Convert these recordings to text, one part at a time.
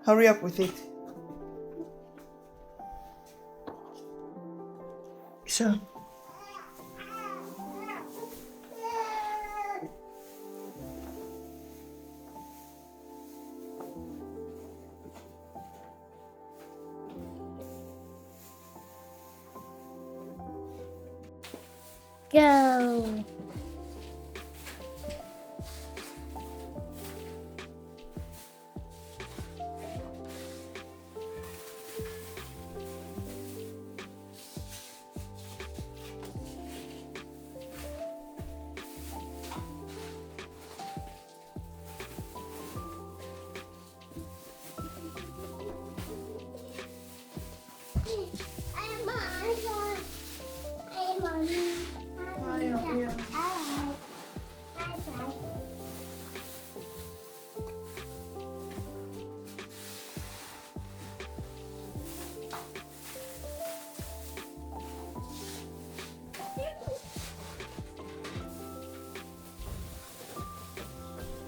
Hurry up with it. So. Go.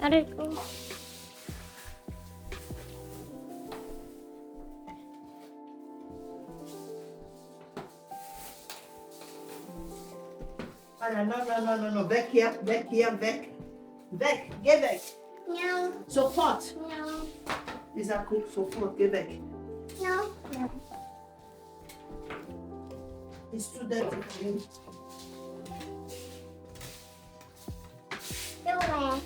Let it go. No. Back here. Back. Get back. No. Support. No. Is that cool? Support. Get back. No. It's too dirty for you. Go away.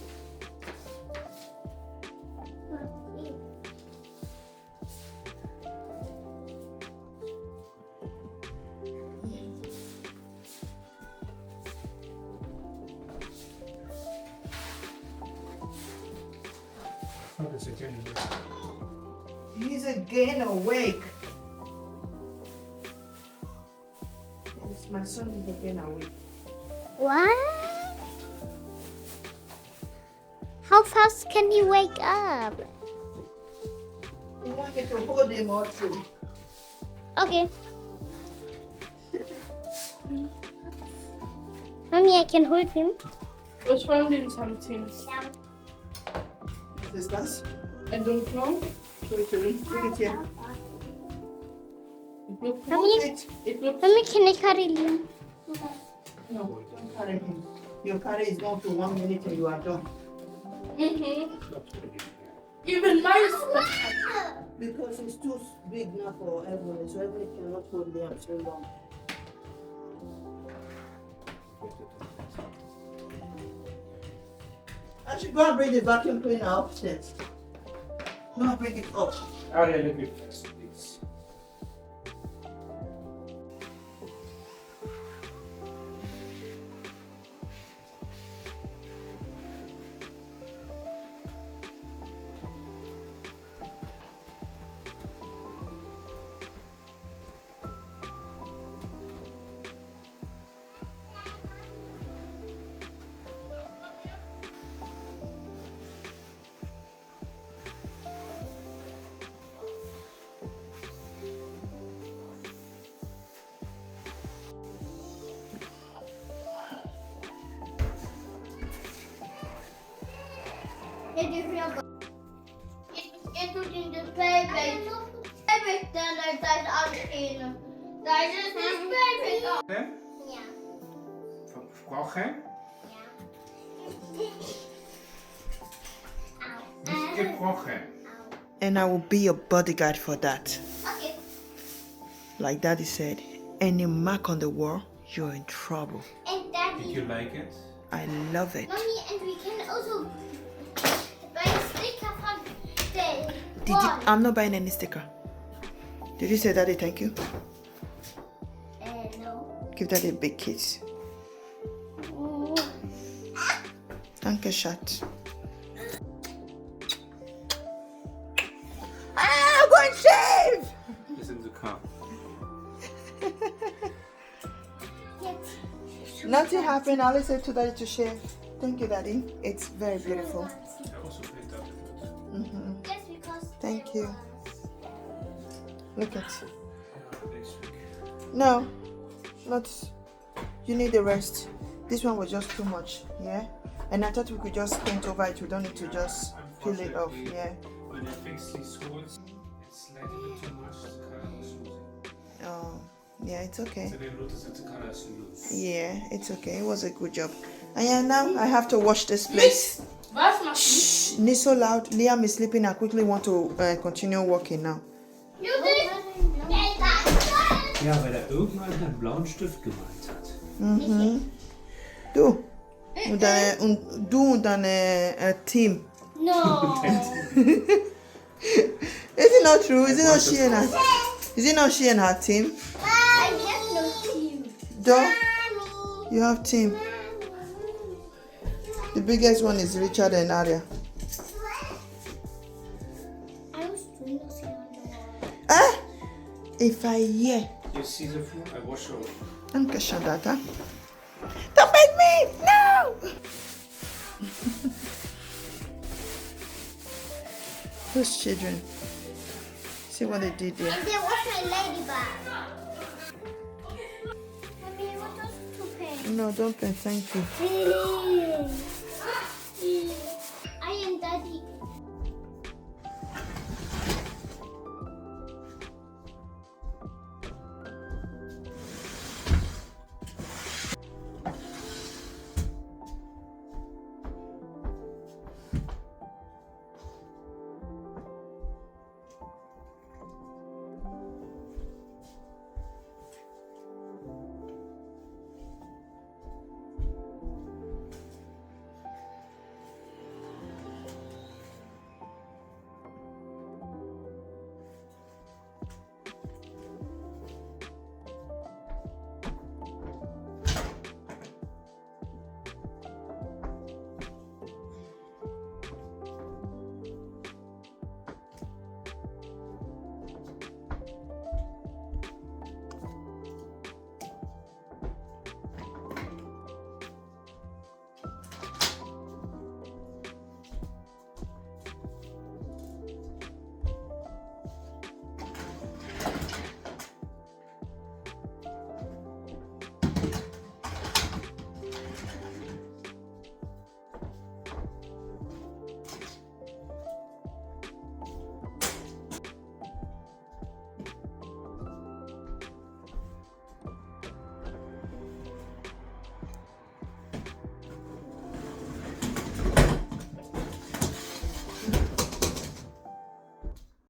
He's again awake. Yes, my son is again awake. What? How fast can you wake up? You want me to hold him or to? Okay. Mommy, I can hold him. What's wrong with something? Sisters, I don't know. show it to me. Bring it here. It looks Mommy, it looks Mommy, can I carry him? No, don't carry him. Your carry is going to 1 minute and you are done. even mine. Because it's too big now for everyone, so everyone cannot hold them so long. I should go and bring the vacuum cleaner upstairs. Go and bring it up. Aria, let me first, please. Did you feel good? It was in the baby. Baby, then there's that other in. There's just this baby. Yeah. Versprochen? Yeah. Nicht gebrochen. And I will be your bodyguard for that. Okay. Like Daddy said, any mark on the wall, you're in trouble. And Did you Daddy, like it? I love it. Mommy, and we can also buy a sticker from the Did you, wall. I'm not buying any sticker. Did you say Daddy thank you? No. Give Daddy a big kiss. Danke, Schatz. Ah, go and shave! It's in the car. Nothing happened. I only said to Daddy to shave. Thank you, Daddy. It's very beautiful. I also picked up the food. Yes, because Thank you. Look at. Next week. No, not. You need the rest. This one was just too much, yeah? And I thought we could just paint over it. We don't need to just peel it off, yeah? When you fix these holes, it's like a bit too much, the color is losing. Oh, yeah, it's okay. So they notice that the color is loose. Yeah, it's okay. It was a good job. And yeah, now I have to wash this place. Was machst Shh, not so loud. Liam is sleeping. I quickly want to continue working now. Ja, weil er irgendwann einen blauen Stift gemalt hat. Du. Und deine Team. No. Is it not true? Is it not she and her? Is it not she and her team? I have no team. Do? You have team. The biggest one is Richard and Aria. I was doing this here. Eh? If I hear. You see the floor? I wash over. Danke, Shadata. Don't make me! No! Those children. See what they did there. And they wash my ladybug. Mommy, what was to pay? No, don't pay. Thank you. Please.